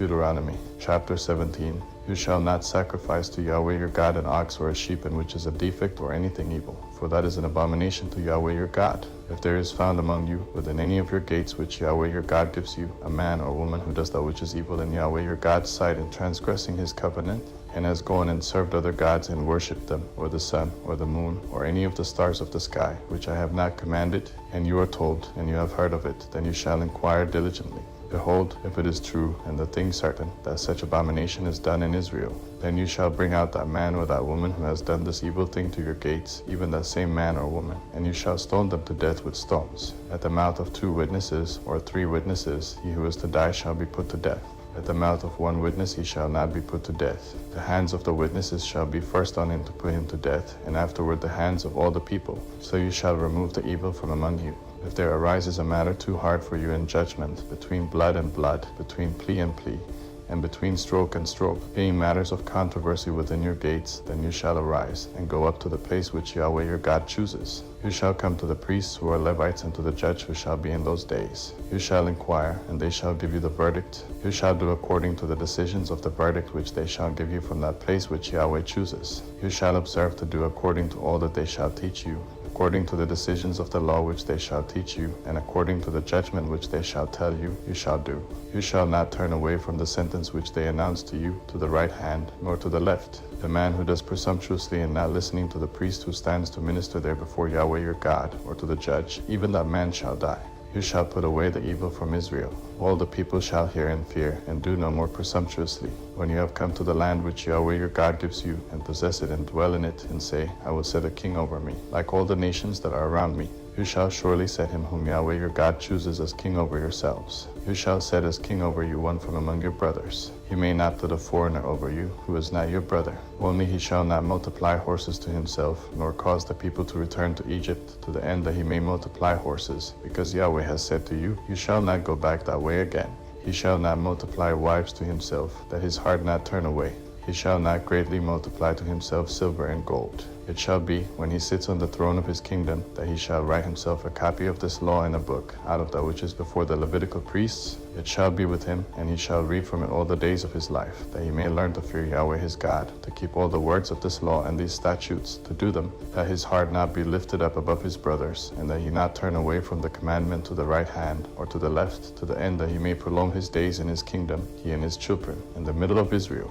Deuteronomy chapter 17. You shall not sacrifice to Yahweh your God an ox or a sheep in which is a defect or anything evil, for that is an abomination to Yahweh your God. If there is found among you within any of your gates which Yahweh your God gives you, a man or woman who does that which is evil in Yahweh your God's sight in transgressing his covenant, and has gone and served other gods and worshipped them, or the sun, or the moon, or any of the stars of the sky, which I have not commanded, and you are told, and you have heard of it, then you shall inquire diligently. Behold, if it is true, and the thing certain, that such abomination is done in Israel, then you shall bring out that man or that woman who has done this evil thing to your gates, even that same man or woman, and you shall stone them to death with stones. At the mouth of 2 witnesses, or 3 witnesses, he who is to die shall be put to death. At the mouth of 1 witness he shall not be put to death. The hands of the witnesses shall be first on him to put him to death, and afterward the hands of all the people. So you shall remove the evil from among you. If there arises a matter too hard for you in judgment, between blood and blood, between plea and plea, and between stroke and stroke, being matters of controversy within your gates, then you shall arise, and go up to the place which Yahweh your God chooses. You shall come to the priests who are Levites, and to the judge who shall be in those days. You shall inquire, and they shall give you the verdict. You shall do according to the decisions of the verdict which they shall give you from that place which Yahweh chooses. You shall observe to do according to all that they shall teach you, according to the decisions of the law which they shall teach you, and according to the judgment which they shall tell you, you shall do. You shall not turn away from the sentence which they announce to you, to the right hand, nor to the left. The man who does presumptuously in not listening to the priest who stands to minister there before Yahweh your God, or to the judge, even that man shall die. You shall put away the evil from Israel. All the people shall hear and fear, and do no more presumptuously. When you have come to the land which Yahweh your God gives you, and possess it and dwell in it, and say, I will set a king over me, like all the nations that are around me, you shall surely set him whom Yahweh your God chooses as king over yourselves. You shall set as king over you one from among your brothers. You may not put a foreigner over you, who is not your brother. Only he shall not multiply horses to himself, nor cause the people to return to Egypt, to the end that he may multiply horses, because Yahweh has said to you, you shall not go back that way again. He shall not multiply wives to himself, that his heart not turn away. He shall not greatly multiply to himself silver and gold. It shall be, when he sits on the throne of his kingdom, that he shall write himself a copy of this law in a book, out of that which is before the Levitical priests. It shall be with him, and he shall read from it all the days of his life, that he may learn to fear Yahweh his God, to keep all the words of this law and these statutes, to do them, that his heart not be lifted up above his brothers, and that he not turn away from the commandment to the right hand, or to the left, to the end that he may prolong his days in his kingdom, he and his children, in the middle of Israel.